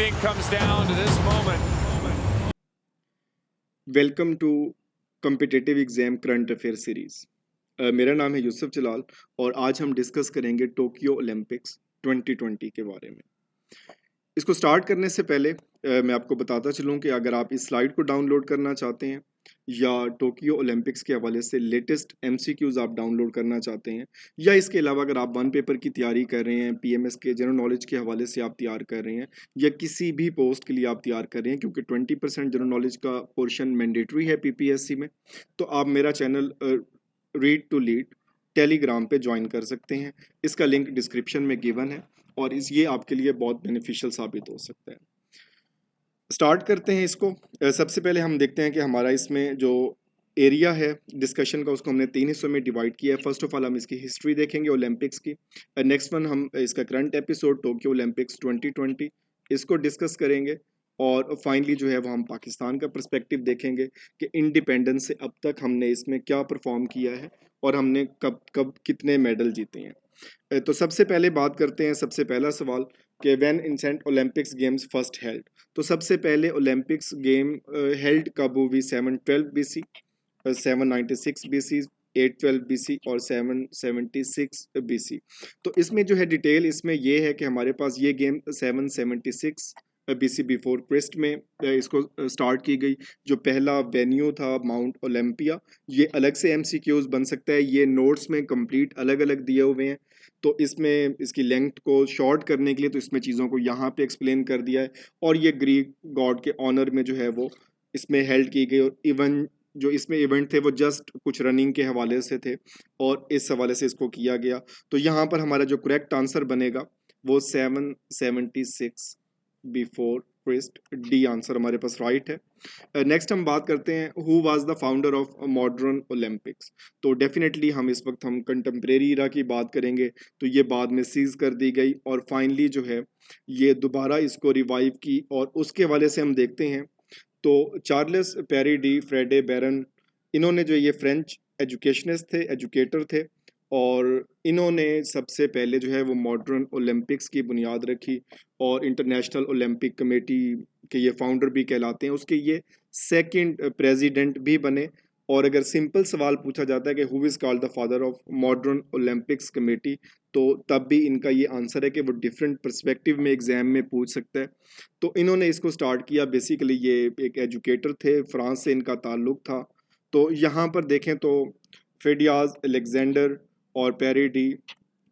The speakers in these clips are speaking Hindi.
Everything comes down to this moment. Welcome to competitive exam current affair series. मेरा नाम है यूसुफ जलाल और आज हम डिस्कस करेंगे टोक्यो ओलंपिक्स 2020 के बारे में। इसको स्टार्ट करने से पहले मैं आपको बताता चलूं कि अगर आप इस स्लाइड को डाउनलोड करना चाहते हैं या टोक्यो ओलंपिक्स के हवाले से लेटेस्ट एमसीक्यूज आप डाउनलोड करना चाहते हैं या इसके अलावा अगर आप वन पेपर की तैयारी कर रहे हैं, पीएमएस के जनरल नॉलेज के हवाले से आप तैयार कर रहे हैं या किसी भी पोस्ट के लिए आप तैयार कर रहे हैं, क्योंकि 20% जनरल नॉलेज का पोर्शन मैंडेटरी है पीपीएससी में, तो आप मेरा channel read to lead Telegram पे ज्वाइन कर सकते हैं। इसका लिंक डिस्क्रिप्शन में गिवन है और ये आपके लिए बहुत बेनिफिशियल साबित हो सकता है। स्टार्ट करते हैं इसको। सबसे पहले हम देखते हैं कि हमारा इसमें जो एरिया है डिस्कशन का उसको हमने 3 हिस्सों में डिवाइड किया है। फर्स्ट ऑफ ऑल हम इसकी हिस्ट्री देखेंगे ओलंपिक्स की। नेक्स्ट वन हम इसका करंट एपिसोड टोक्यो ओलंपिक्स 2020 इसको डिस्कस करेंगे और फाइनली जो है वो हम पाकिस्तान का पर्सपेक्टिव देखेंगे कि इंडिपेंडेंस से अब तक हमने इसमें क्या परफॉर्म किया है और हमने कब कब कितने मेडल जीते हैं। तो सबसे पहले बात करते हैं, सबसे पहला सवाल कि when ancient Olympics games first held. तो सबसे पहले ओलंपिक्स गेम हेल्ड कब हुई? 712 BC, 796 BC, 812 BC और 776 BC। तो इसमें जो है डिटेल इसमें ये है कि हमारे पास ये गेम 776 BC बिफोर क्रिस्ट में इसको स्टार्ट की गई। जो पहला वेन्यू था माउंट ओलंपिया। ये अलग से एमसीक्यूज बन सकता है, ये नोट्स में कंप्लीट अलग अलग दिए हुए हैं, तो इसमें इसकी लेंथ को शॉर्ट करने के लिए तो इसमें चीज़ों को यहाँ पे एक्सप्लेन कर दिया है। और ये ग्रीक गॉड के ऑनर में जो है वो इसमें हेल्ड की गई और इवन जो इसमें इवेंट थे वो जस्ट कुछ रनिंग के हवाले से थे और इस हवाले से इसको किया गया। तो यहाँ पर हमारा जो करेक्ट आंसर बनेगा वो 776 बिफोर क्रिस्ट, डी आंसर हमारे पास राइट है। नेक्स्ट हम बात करते हैं who was the founder of modern Olympics. तो डेफिनेटली हम इस वक्त हम कंटेम्प्रेरी इरा की बात करेंगे, तो ये बाद में सीज कर दी गई और फाइनली जो है ये दोबारा इसको रिवाइव की और उसके हवाले से हम देखते हैं तो चार्ल्स पेरी डी फ्रेडे बैरन, इन्होंने जो ये फ्रेंच एजुकेशनिस्ट थे, एजुकेटर थे और इन्होंने सबसे पहले जो है वो मॉडर्न ओलंपिक्स की बुनियाद रखी और इंटरनेशनल ओलंपिक कमेटी के ये फाउंडर भी कहलाते हैं। उसके ये सेकंड प्रेसिडेंट भी बने। और अगर सिंपल सवाल पूछा जाता है कि who is called the father of modern Olympics committee, तो तब भी इनका ये आंसर है कि वो डिफरेंट पर्सपेक्टिव में एग्जाम में पूछ सकता है। तो इन्होंने इसको स्टार्ट किया, बेसिकली ये एक एजुकेटर थे, फ्रांस से इनका ताल्लुक था। तो यहाँ पर देखें तो फेडियाज अलेक्जेंडर और पेरी डी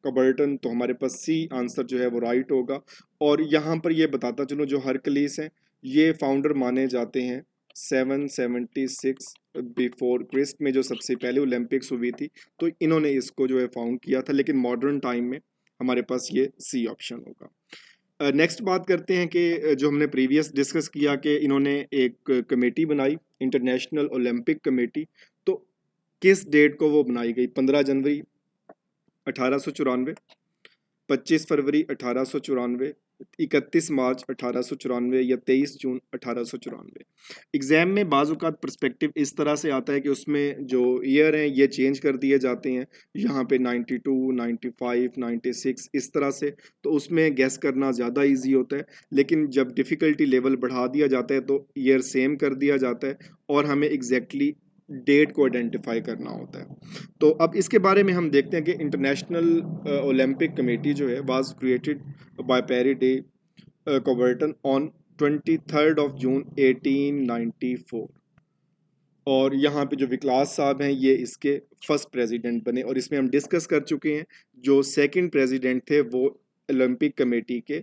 कबर्टन, तो हमारे पास सी आंसर जो है वो राइट होगा। और यहाँ पर ये बताता चलो जो हरकलीस हैं ये फाउंडर माने जाते हैं 776 बिफोर क्रिस्ट में, जो सबसे पहले ओलंपिक्स हुई थी, तो इन्होंने इसको जो है फाउंड किया था। लेकिन मॉडर्न टाइम में हमारे पास ये सी ऑप्शन होगा। नेक्स्ट बात करते हैं कि जो हमने प्रीवियस डिस्कस किया कि इन्होंने एक कमेटी बनाई, इंटरनेशनल ओलंपिक कमेटी। तो किस डेट को वो बनाई गई? 15 जनवरी 1894, 25 फरवरी 1894, 31 मार्च 1894 या 23 जून 1894। एग्ज़ाम में बाज़-औक़ात पर्सपेक्टिव इस तरह से आता है कि उसमें जो ईयर हैं ये चेंज कर दिए जाते हैं, यहाँ पे 92, 95, 96 इस तरह से, तो उसमें गेस करना ज़्यादा इजी होता है। लेकिन जब डिफ़िकल्टी लेवल बढ़ा दिया जाता है तो ईयर सेम कर दिया जाता है और हमें एग्जैक्टली डेट को आइडेंटिफाई करना होता है। तो अब इसके बारे में हम देखते हैं कि इंटरनेशनल ओलंपिक कमेटी जो है was created by Pierre de Coubertin on 23 June 1894 और यहाँ पे जो विकास साहब हैं ये इसके फर्स्ट प्रेसिडेंट बने। और इसमें हम डिस्कस कर चुके हैं जो सेकंड प्रेसिडेंट थे वो ओलंपिक कमेटी के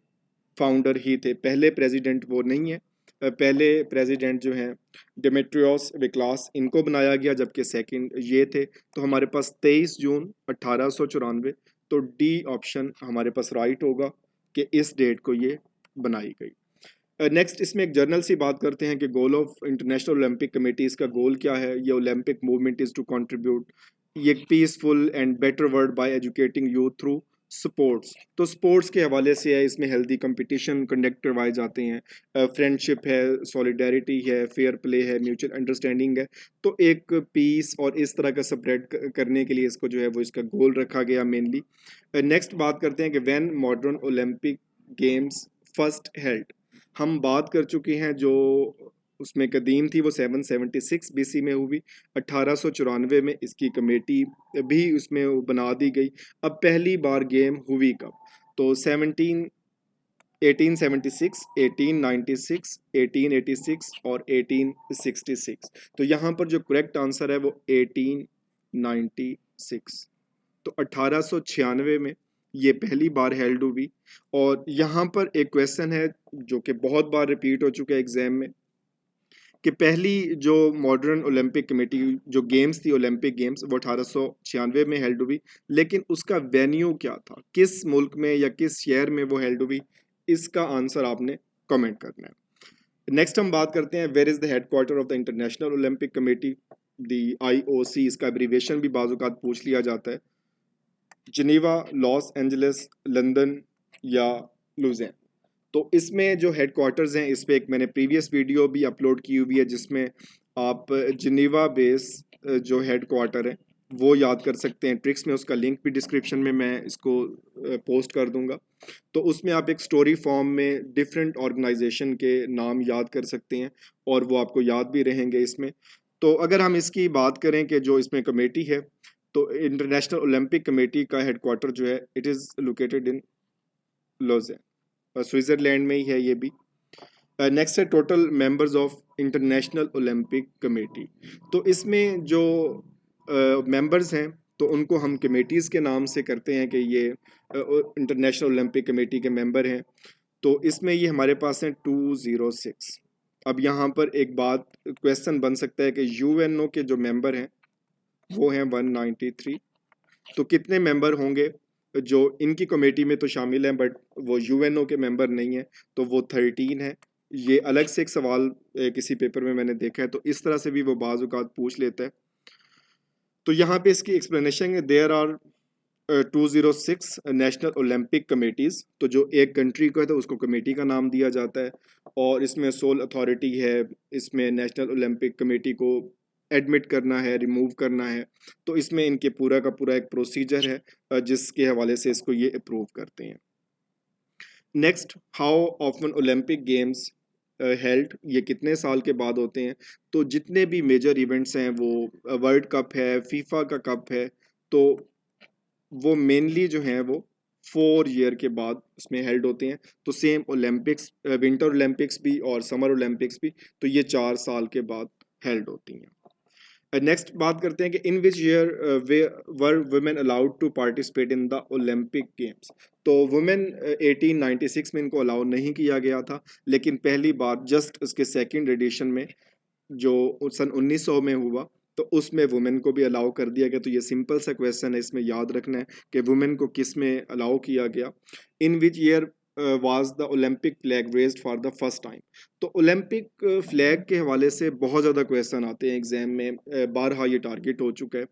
फाउंडर ही थे, पहले प्रेसिडेंट वो नहीं है। पहले प्रेसिडेंट जो हैं डेमेट्रियोस विक्लास, इनको बनाया गया, जबकि सेकंड ये थे। तो हमारे पास 23 जून 1894, तो डी ऑप्शन हमारे पास राइट होगा कि इस डेट को ये बनाई गई। नेक्स्ट इसमें एक जर्नल सी बात करते हैं कि goal of International Olympic committee, इसका गोल क्या है? ये Olympic movement is to contribute ये peaceful and better world by educating youth through sports. तो स्पोर्ट्स के हवाले से है, इसमें हेल्दी कंपटीशन कंडक्ट करवाए जाते हैं, फ्रेंडशिप है, सॉलिडेरिटी है, फेयर प्ले है, म्यूचुअल अंडरस्टैंडिंग है। तो एक पीस और इस तरह का स्प्रेड करने के लिए इसको जो है वो इसका गोल रखा गया मेनली। नेक्स्ट बात करते हैं कि when modern Olympic games first held. हम बात कर चुके हैं जो उसमें कदीम थी वो 776 BC में हुई। 1894 में इसकी कमेटी भी उसमें वो बना दी गई। अब पहली बार गेम हुई कब? तो 1876, 1896, 1886 और 1866। तो यहाँ पर जो करेक्ट आंसर है वो 1896। तो 1896 में ये पहली बार हेल्ड हुई। और यहाँ पर एक क्वेश्चन है जो कि बहुत बार रिपीट हो चुका है एग्जाम में, कि पहली जो मॉडर्न ओलंपिक कमेटी जो गेम्स थी, ओलंपिक गेम्स, वो 1896 में हेल्ड हुई, लेकिन उसका वेन्यू क्या था, किस मुल्क में या किस शहर में वो हेल्ड हुई? इसका आंसर आपने कमेंट करना है। नेक्स्ट हम बात करते हैं, where is the headquarter of the international Olympic committee, the IOC। इसका एब्रीविएशन भी बाज़-औक़ात पूछ लिया जाता है। जिनेवा, लॉस एंजलिस, लंदन या लुज़ेन। तो इसमें जो हेडक्वार्टर्स हैं, इस पे एक मैंने प्रीवियस वीडियो भी अपलोड की हुई है जिसमें आप जिनेवा बेस जो हेडक्वार्टर है वो याद कर सकते हैं। ट्रिक्स में उसका लिंक भी डिस्क्रिप्शन में मैं इसको पोस्ट कर दूंगा। तो उसमें आप एक स्टोरी फॉर्म में डिफरेंट ऑर्गेनाइजेशन के नाम याद कर सकते हैं और वो आपको याद भी रहेंगे इसमें। तो अगर हम इसकी बात करें कि जो इसमें कमेटी है, तो इंटरनेशनल ओलंपिक कमेटी का हेडक्वार्टर जो है it is located in Lausanne, Switzerland में ही है ये भी। नेक्स्ट है total members of International Olympic committee. तो इसमें जो मेंबर्स हैं तो उनको हम कमेटीज़ के नाम से करते हैं कि ये इंटरनेशनल ओलंपिक कमेटी के मेंबर हैं। तो इसमें ये हमारे पास हैं 206। अब यहाँ पर एक बात क्वेश्चन बन सकता है कि UNO के जो मेंबर हैं वो हैं 193। तो कितने मेंबर होंगे जो इनकी कमेटी में तो शामिल हैं बट वो UNO के मेंबर नहीं है? तो वो 13 है। ये अलग से एक सवाल किसी पेपर में मैंने देखा है, तो इस तरह से भी वो बाज़ औक़ात पूछ लेता है। तो यहाँ पे इसकी एक्सप्लेनेशन है, there are 206 national Olympic committees. तो जो एक कंट्री को है तो उसको कमेटी का नाम दिया जाता है और इसमें सोल अथॉरिटी है, इसमें नेशनल ओलंपिक कमेटी को एडमिट करना है, रिमूव करना है। तो इसमें इनके पूरा का पूरा एक प्रोसीजर है जिसके हवाले से इसको ये अप्रूव करते हैं। Next, how often Olympic games held, ये कितने साल के बाद होते हैं? तो जितने भी मेजर इवेंट्स हैं वो वर्ल्ड कप है, फीफा का कप है, तो वो मेनली जो हैं वो 4 ईयर के बाद उसमें हेल्ड होते हैं। तो सेम ओलंपिक्स, विंटर ओलंपिक्स भी और समर ओलंपिक्स भी, तो ये 4 साल के बाद हेल्ड होती हैं। नेक्स्ट बात करते हैं कि in which year were women allowed to participate in the Olympic games. तो वुमेन 1896 में इनको अलाउ नहीं किया गया था, लेकिन पहली बार जस्ट उसके सेकंड एडिशन में जो सन 1900 में हुआ तो उसमें वुमेन को भी अलाउ कर दिया गया। तो ये सिंपल सा क्वेश्चन है, इसमें याद रखना है कि वुमेन को किस में अलाउ किया गया। In which year was the Olympic flag raised for the first time. तो ओलंपिक फ्लैग के हवाले से बहुत ज़्यादा क्वेश्चन आते हैं एग्जाम में, बारहा ये टारगेट हो चुका है।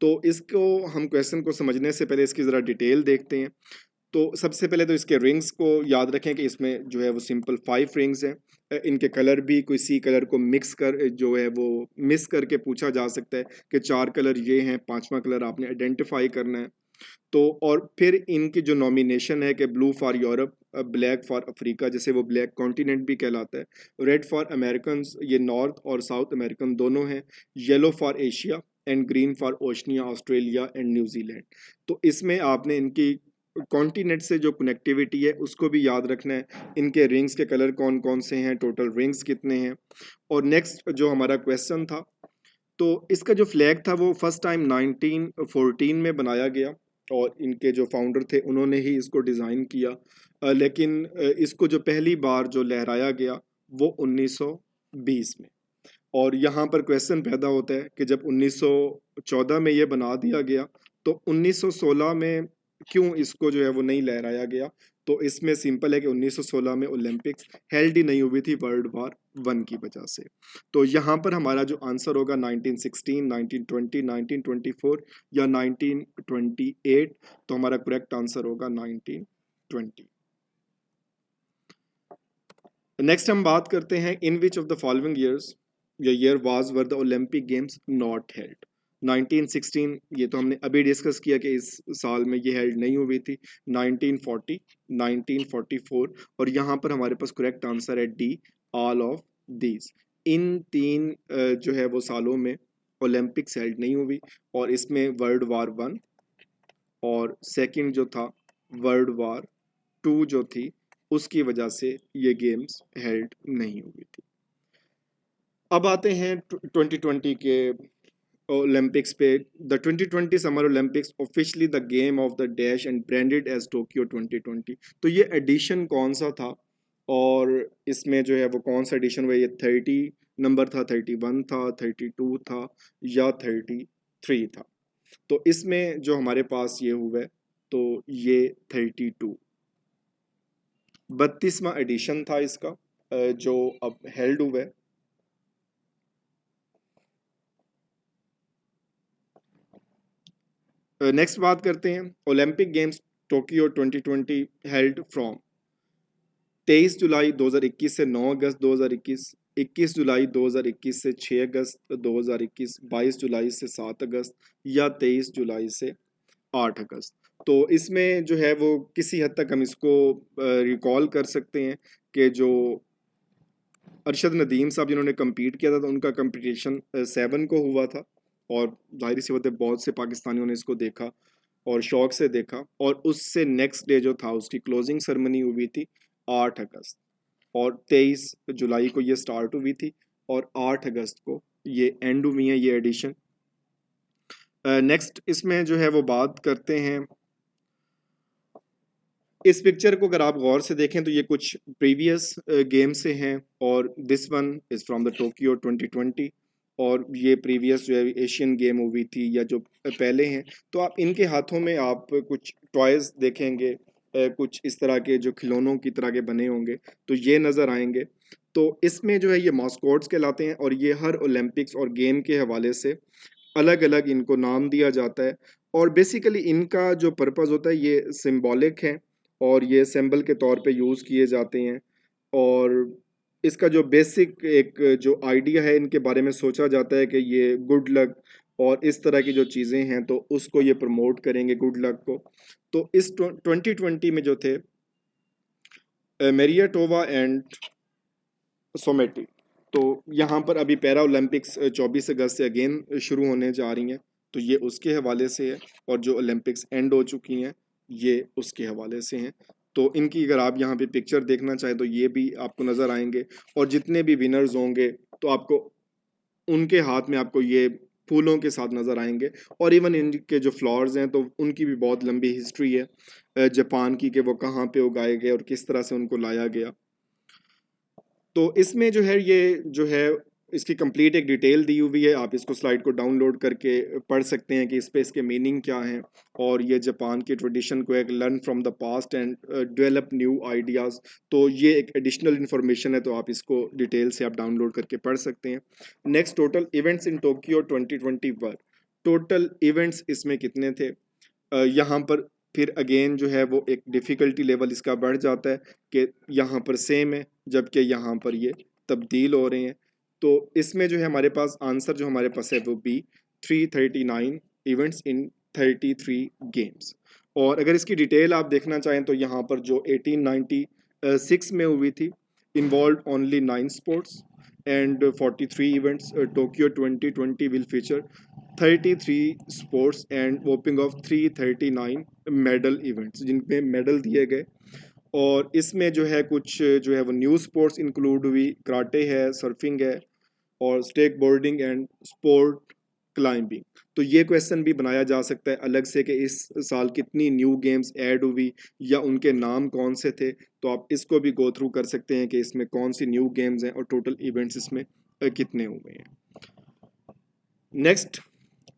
तो इसको हम क्वेश्चन को समझने से पहले इसकी ज़रा डिटेल देखते हैं। तो सबसे पहले तो इसके रिंग्स को याद रखें कि इसमें जो है वो सिंपल 5 रिंग्स हैं। इनके कलर भी किसी कलर को मिक्स कर जो है वो मिस करके पूछा जा सकता है कि 4 कलर ये हैं, 5वां कलर आपने आइडेंटिफाई करना है। तो और फिर इनकी जो नॉमिनेशन है कि blue for Europe, black for Africa, जैसे वो ब्लैक कॉन्टिनेंट भी कहलाता है, रेड फॉर अमेरिकन, ये नॉर्थ और साउथ अमेरिकन दोनों हैं, yellow for Asia and green for Oceania, Australia and New Zealand. तो इसमें आपने इनकी कॉन्टिनेंट से जो कनेक्टिविटी है उसको भी याद रखना है, इनके रिंग्स के कलर कौन कौन से हैं, टोटल रिंग्स कितने हैं। और नेक्स्ट जो हमारा क्वेश्चन था, तो इसका जो फ्लैग था वो फर्स्ट टाइम 1914 में बनाया गया और इनके जो फाउंडर थे उन्होंने ही इसको डिज़ाइन किया। लेकिन इसको जो पहली बार जो लहराया गया वो 1920 में। और यहाँ पर क्वेश्चन पैदा होता है कि जब 1914 में ये बना दिया गया तो 1916 में क्यों इसको जो है वो नहीं लहराया गया? तो इसमें सिंपल है कि 1916 में ओलंपिक्स हेल्ड ही नहीं हुई थी वर्ल्ड वार 1 की वजह से। तो यहाँ पर हमारा जो आंसर होगा 1916, 1920, 1924 या 1928। तो हमारा करेक्ट आंसर होगा 1920। नेक्स्ट हम बात करते हैं in which of the following years year was were the Olympic games not held. 1916 ये तो हमने अभी डिस्कस किया कि इस साल में ये हेल्ड नहीं हुई थी। 1940, 1944 और यहाँ पर हमारे पास करेक्ट आंसर है डी, ऑल ऑफ दीज। इन तीन जो है वो सालों में ओलंपिक्स हेल्ड नहीं हुई और इसमें वर्ल्ड वार 1 और सेकंड जो था वर्ल्ड वार 2 जो थी उसकी वजह से ये गेम्स हेल्ड नहीं हुई थी। अब आते हैं 2020 के ओलंपिक्स पे। The 2020 summer Olympics officially the game of the dash and branded as Tokyo 2020। तो ये एडिशन कौन सा था और इसमें जो है वो कौन सा एडिशन हुआ, ये 30 नंबर था, 31 था, 32 था या 33 था। तो इसमें जो हमारे पास ये हुआ है तो ये 32 32वां एडिशन था इसका जो अब हेल्ड हुआ है। नेक्स्ट बात करते हैं Olympic games Tokyo 2020 held from 23 जुलाई 2021 से 9 अगस्त 2021, 21 जुलाई 2021 से 6 अगस्त 2021, 22 जुलाई से 7 अगस्त या 23 जुलाई से 8 अगस्त। तो इसमें जो है वो किसी हद तक हम इसको रिकॉल कर सकते हैं कि जो अरशद नदीम साहब जिन्होंने कम्पीट किया था तो उनका कंपटीशन 7 को हुआ था और जाहिर सी बात है बहुत से पाकिस्तानियों ने इसको देखा और शौक से देखा और उससे नेक्स्ट डे जो था उसकी क्लोजिंग सेरेमनी हुई थी 8 अगस्त और 23 जुलाई को ये स्टार्ट हुई थी और 8 अगस्त को ये एंड हुई है ये एडिशन। नेक्स्ट इसमें जो है वो बात करते हैं इस पिक्चर को अगर आप गौर से देखें तो ये कुछ प्रीवियस गेम से हैं और this one is from the Tokyo 2020 और ये प्रीवियस जो है एशियन गेम हुई थी या जो पहले हैं। तो आप इनके हाथों में आप कुछ टॉयज़ देखेंगे कुछ इस तरह के जो खिलौनों की तरह के बने होंगे तो ये नज़र आएंगे। तो इसमें जो है ये मास्कोट्स कहलाते हैं और ये हर ओलंपिक्स और गेम के हवाले से अलग अलग इनको नाम दिया जाता है और बेसिकली इनका जो पर्पज़ होता है ये सिंबॉलिक है और ये सिंबल के तौर पे यूज़ किए जाते हैं और इसका जो बेसिक एक जो आइडिया है इनके बारे में सोचा जाता है कि ये गुड लक और इस तरह की जो चीज़ें हैं तो उसको ये प्रमोट करेंगे गुड लक को। तो इस 2020 में जो थे मेरियाटोवा एंड सोमेटी, तो यहाँ पर अभी पैरा ओलंपिक्स 24 अगस्त से अगेन शुरू होने जा रही हैं तो ये उसके हवाले से है और जो ओलंपिक्स एंड हो चुकी हैं ये उसके हवाले से हैं। तो इनकी अगर आप यहाँ पे पिक्चर देखना चाहें तो ये भी आपको नज़र आएंगे और जितने भी विनर्स होंगे तो आपको उनके हाथ में आपको ये फूलों के साथ नज़र आएंगे और इवन इनके जो फ्लावर्स हैं तो उनकी भी बहुत लंबी हिस्ट्री है जापान की कि वो कहाँ पे उगाए गए और किस तरह से उनको लाया गया। तो इसमें जो है ये जो है इसकी कंप्लीट एक डिटेल दी हुई है, आप इसको स्लाइड को डाउनलोड करके पढ़ सकते हैं कि इस पे इसके मीनिंग क्या हैं और ये जापान के ट्रेडिशन को एक learn from the past and develop new ideas. तो ये एक एडिशनल इन्फॉर्मेशन है तो आप इसको डिटेल से आप डाउनलोड करके पढ़ सकते हैं। Next total events in Tokyo 2021, total events इसमें कितने थे यहाँ पर फिर अगेन जो है वो एक डिफ़िकल्टी लेवल इसका बढ़ जाता है कि यहाँ पर सेम है जबकि यहाँ पर ये तब्दील हो रहे हैं। तो इसमें जो है हमारे पास आंसर जो हमारे पास है वो बी 339 इवेंट्स इन 33 गेम्स। और अगर इसकी डिटेल आप देखना चाहें तो यहाँ पर जो 1896 में हुई थी involve only 9 sports and 43 events. Tokyo 2020 will feature 33 sports and whopping of 339 medal events जिनमें मेडल दिए गए और इसमें जो है कुछ जो है वो न्यू स्पोर्ट्स इंक्लूड हुई, कराटे है, सर्फिंग है और skateboarding and sport climbing. तो ये क्वेश्चन भी बनाया जा सकता है अलग से कि इस साल कितनी न्यू गेम्स ऐड हुई या उनके नाम कौन से थे, तो आप इसको भी गो थ्रू कर सकते हैं कि इसमें कौन सी न्यू गेम्स हैं और टोटल इवेंट्स इसमें कितने हुए हैं। Next,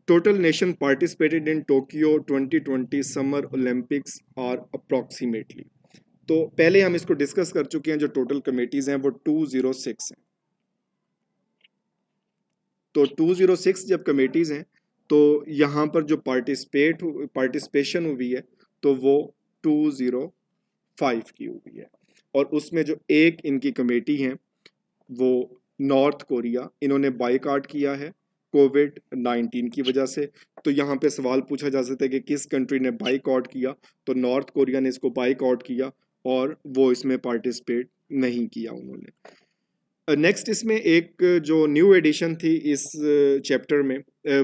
total nation participated in Tokyo 2020 Summer Olympics are approximately। तो पहले हम इसको डिस्कस कर चुके हैं, जो टोटल कमेटीज हैं वो 206 हैं। तो 206 जब कमेटीज हैं तो यहाँ पर जो पार्टिसिपेशन हुई है तो वो 205 की हुई है और उसमें जो एक इनकी कमेटी है वो नॉर्थ कोरिया, इन्होंने बाइकआउट किया है कोविड-19 की वजह से। तो यहाँ पे सवाल पूछा जा सकता है कि किस कंट्री ने बाइकआउट किया, तो नॉर्थ कोरिया ने इसको बाइकआउट किया और वो इसमें पार्टिसिपेट नहीं किया उन्होंने। नेक्स्ट इसमें एक जो न्यू एडिशन थी इस चैप्टर में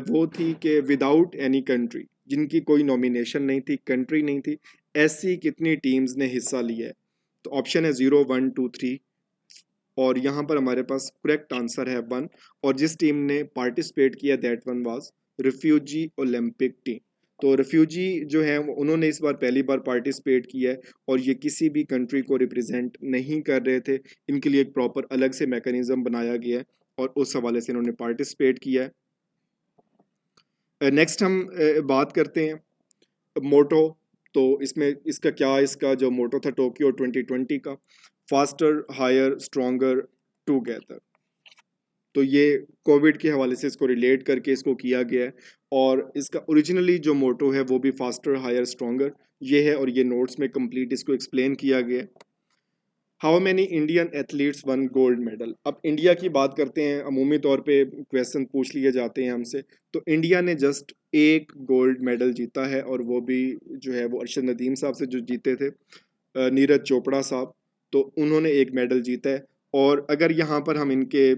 वो थी कि विदाउट एनी कंट्री, जिनकी कोई नॉमिनेशन नहीं थी, कंट्री नहीं थी, ऐसी कितनी टीम्स ने हिस्सा लिया है। तो ऑप्शन है 0, 1, 2, 3 और यहाँ पर हमारे पास करेक्ट आंसर है 1 और जिस टीम ने पार्टिसिपेट किया that one was refugee Olympic team. तो रिफ्यूजी जो है उन्होंने इस बार पहली बार पार्टिसिपेट किया है और ये किसी भी कंट्री को रिप्रेजेंट नहीं कर रहे थे, इनके लिए एक प्रॉपर अलग से मैकेनिज्म बनाया गया है और उस हवाले से इन्होंने पार्टिसिपेट किया है। नेक्स्ट हम बात करते हैं मोटो। तो इसमें इसका जो मोटो था टोक्यो 2020 का, फास्टर हायर स्ट्रॉन्गर टुगेदर। तो ये कोविड के हवाले से इसको रिलेट करके इसको किया गया है और इसका ओरिजिनली जो मोटो है वो भी फास्टर हायर स्ट्रॉन्गर ये है और ये नोट्स में कंप्लीट इसको एक्सप्लेन किया गया है। How many Indian athletes one gold medal. अब इंडिया की बात करते हैं, अमूमी तौर पे क्वेश्चन पूछ लिए जाते हैं हमसे। तो इंडिया ने जस्ट एक गोल्ड मेडल जीता है और वो भी जो है वो अरशद नदीम साहब से जो जीते थे, नीरज चोपड़ा साहब, तो उन्होंने एक मेडल जीता है। और अगर यहाँ पर हम इनके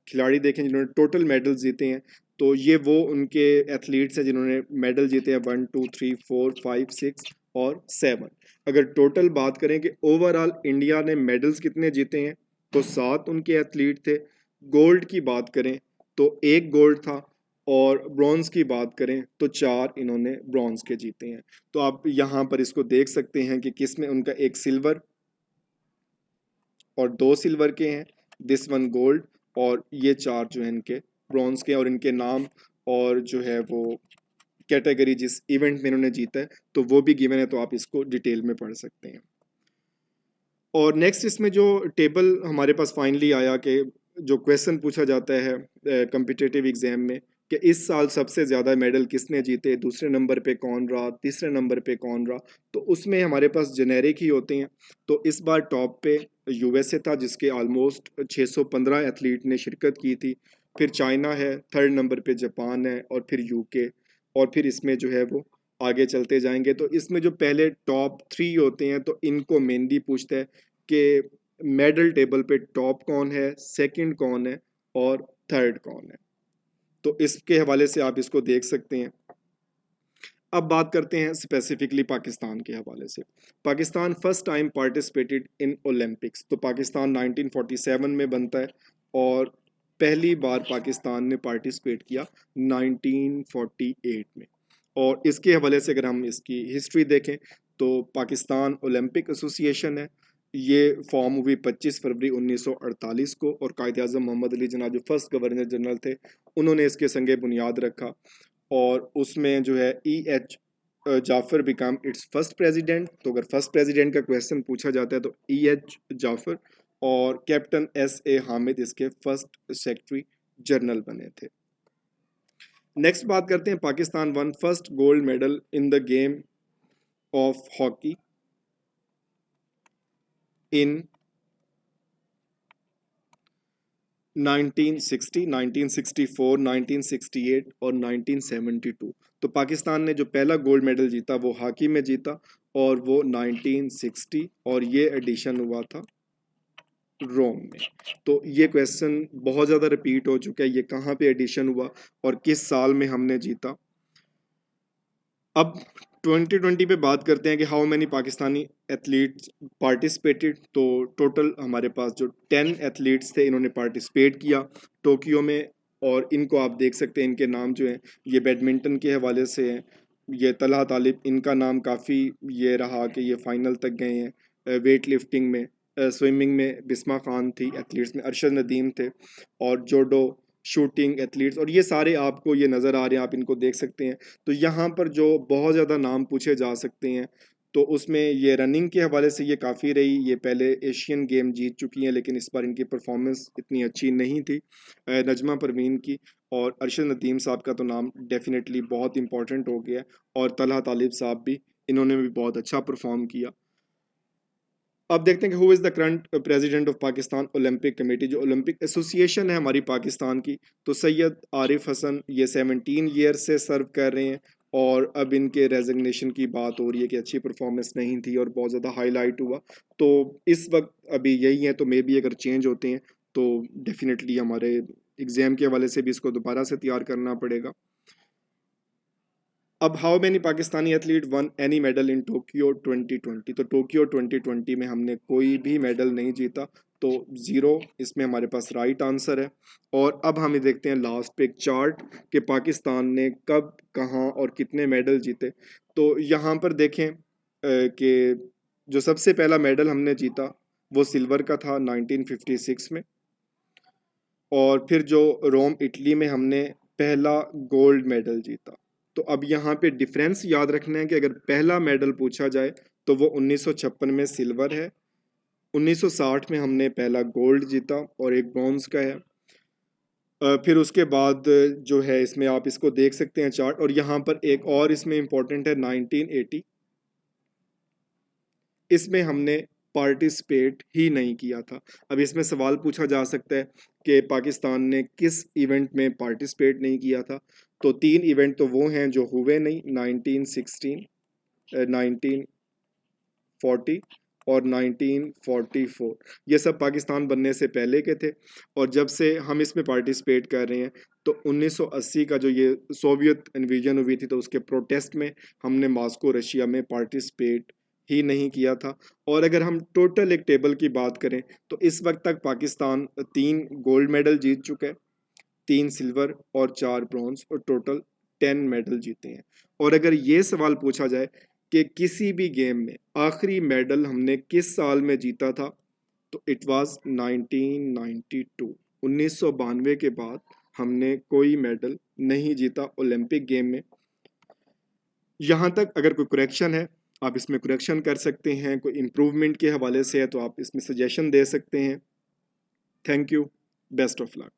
खिलाड़ी देखें जिन्होंने टोटल मेडल्स जीते हैं, तो ये वो उनके एथलीट्स हैं जिन्होंने मेडल जीते हैं 1, 2, 3, 4, 5, 6 और 7। अगर टोटल बात करें कि ओवरऑल इंडिया ने मेडल्स कितने जीते हैं, तो 7 उनके एथलीट थे। गोल्ड की बात करें तो 1 गोल्ड था और ब्रॉन्ज की बात करें तो 4 इन्होंने ब्रॉन्ज के जीते हैं। तो आप यहाँ पर इसको देख सकते हैं कि किस में उनका 1 सिल्वर और 2 सिल्वर के हैं, दिस वन गोल्ड और ये 4 जो है इनके ब्रॉन्ज के, और इनके नाम और जो है वो कैटेगरी जिस इवेंट में इन्होंने जीता है तो वो भी गिवन है, तो आप इसको डिटेल में पढ़ सकते हैं। और नेक्स्ट इसमें जो टेबल हमारे पास फाइनली आया कि जो क्वेश्चन पूछा जाता है कम्पिटिटिव एग्जाम में कि इस साल सबसे ज़्यादा मेडल किसने जीते, दूसरे नंबर पे कौन रहा, तीसरे नंबर पे कौन रहा, तो उसमें हमारे पास जेनेरिक ही होते हैं। तो इस बार टॉप पे यूएसए था जिसके ऑलमोस्ट 615 एथलीट ने शिरकत की थी, फिर चाइना है, थर्ड नंबर पे जापान है और फिर यूके, और फिर इसमें जो है वो आगे चलते जाएंगे। तो इसमें जो पहले टॉप 3 होते हैं तो इनको मेनली पूछता है कि मेडल टेबल पे टॉप कौन है, सेकंड कौन है और थर्ड कौन है। तो इसके हवाले से आप इसको देख सकते हैं। अब बात करते हैं स्पेसिफिकली पाकिस्तान के हवाले से। Pakistan first time participated in Olympics. तो पाकिस्तान 1947 में बनता है और पहली बार पाकिस्तान ने पार्टिसिपेट किया 1948 में। और इसके हवाले से अगर हम इसकी हिस्ट्री देखें तो पाकिस्तान ओलंपिक एसोसिएशन है, ये फॉर्म हुई 25 फरवरी 1948 को और कायद आज़म मोहम्मद अली जिन्ना जो फर्स्ट गवर्नर जनरल थे उन्होंने इसके संगे बुनियाद रखा और उसमें जो है E.H. Jafar become it's first president. तो अगर फर्स्ट प्रेसिडेंट का क्वेश्चन पूछा जाता है तो E.H. जाफ़र और कैप्टन S.A. हामिद इसके फर्स्ट सेक्रेटरी जनरल बने थे। नेक्स्ट बात करते हैं, Pakistan one first gold medal in the game of hockey in 1960, 1964, 1968 और 1972। तो पाकिस्तान ने जो पहला गोल्ड मेडल जीता वो हॉकी में जीता और वो 1960 और ये एडिशन हुआ था रोम में। तो ये क्वेश्चन बहुत ज़्यादा रिपीट हो चुका है, ये कहाँ पे एडिशन हुआ और किस साल में हमने जीता। अब 2020 पे बात करते हैं कि how many Pakistani athletes participated. तो टोटल हमारे पास जो 10 एथलीट्स थे इन्होंने पार्टिसिपेट किया टोक्यो में और इनको आप देख सकते हैं, इनके नाम जो हैं ये बैडमिंटन के हवाले से हैं। ये तलहा तालिब, इनका नाम काफ़ी ये रहा कि ये फाइनल तक गए हैं। वेट लिफ्टिंग में, स्विमिंग में बिस्मा खान थी, एथलीट्स में अरशद नदीम थे और जोडो शूटिंग एथलीट्स, और ये सारे आपको ये नज़र आ रहे हैं, आप इनको देख सकते हैं। तो यहाँ पर जो बहुत ज़्यादा नाम पूछे जा सकते हैं तो उसमें ये रनिंग के हवाले से ये काफ़ी रही, ये पहले एशियन गेम जीत चुकी हैं लेकिन इस बार इनकी परफॉर्मेंस इतनी अच्छी नहीं थी नजमा परवीन की। और अरशद नदीम साहब का तो नाम डेफिनेटली बहुत इंपॉर्टेंट हो गया और तलहा तालिब साहब भी, इन्होंने भी बहुत अच्छा परफॉर्म किया। अब देखते हैं कि who is the current president of Pakistan Olympic committee, जो ओलंपिक एसोसिएशन है हमारी पाकिस्तान की। तो सैयद आरिफ हसन ये 17 ईयर से सर्व कर रहे हैं और अब इनके रेजिग्नेशन की बात हो रही है कि अच्छी परफॉर्मेंस नहीं थी और बहुत ज़्यादा हाईलाइट हुआ। तो इस वक्त अभी यही है, तो मे बी अगर चेंज होते हैं तो डेफिनेटली हमारे एग्ज़ाम के हवाले से भी इसको दोबारा से तैयार करना पड़ेगा। अब how many Pakistani athlete one any medal in Tokyo 2020, तो टोक्यो 2020 में हमने कोई भी मेडल नहीं जीता, तो ज़ीरो इसमें हमारे पास राइट आंसर है। और अब हमें देखते हैं लास्ट पे एक चार्ट कि पाकिस्तान ने कब कहाँ और कितने मेडल जीते। तो यहाँ पर देखें कि जो सबसे पहला मेडल हमने जीता वो सिल्वर का था 1956 में, और फिर जो रोम इटली में हमने पहला गोल्ड मेडल जीता। तो अब यहाँ पे डिफरेंस याद रखना है कि अगर पहला मेडल पूछा जाए तो वो 1956 में सिल्वर है, 1960 में हमने पहला गोल्ड जीता और एक ब्रॉन्ज का है। फिर उसके बाद जो है इसमें आप इसको देख सकते हैं चार्ट, और यहाँ पर एक और इसमें इम्पोर्टेंट है 1980, इसमें हमने पार्टिसिपेट ही नहीं किया था। अब इसमें सवाल पूछा जा सकता है कि पाकिस्तान ने किस इवेंट में पार्टिसिपेट नहीं किया था। तो 3 इवेंट तो वो हैं जो हुए नहीं, 1916, 1940 और 1944। ये सब पाकिस्तान बनने से पहले के थे, और जब से हम इसमें पार्टिसिपेट कर रहे हैं तो 1980 का जो ये सोवियत इन्वेजन हुई थी तो उसके प्रोटेस्ट में हमने मॉस्को रशिया में पार्टिसिपेट ही नहीं किया था। और अगर हम टोटल एक टेबल की बात करें तो इस वक्त तक पाकिस्तान 3 गोल्ड मेडल जीत चुका है, 3 सिल्वर और 4 ब्रॉन्ज, और टोटल 10 मेडल जीते हैं। और अगर ये सवाल पूछा जाए कि किसी भी गेम में आखिरी मेडल हमने किस साल में जीता था, तो इट वाज 1992, 1992 के बाद हमने कोई मेडल नहीं जीता ओलंपिक गेम में। यहाँ तक अगर कोई करेक्शन है आप इसमें करेक्शन कर सकते हैं, कोई इम्प्रूवमेंट के हवाले से है तो आप इसमें सजेशन दे सकते हैं। Thank you, best of luck.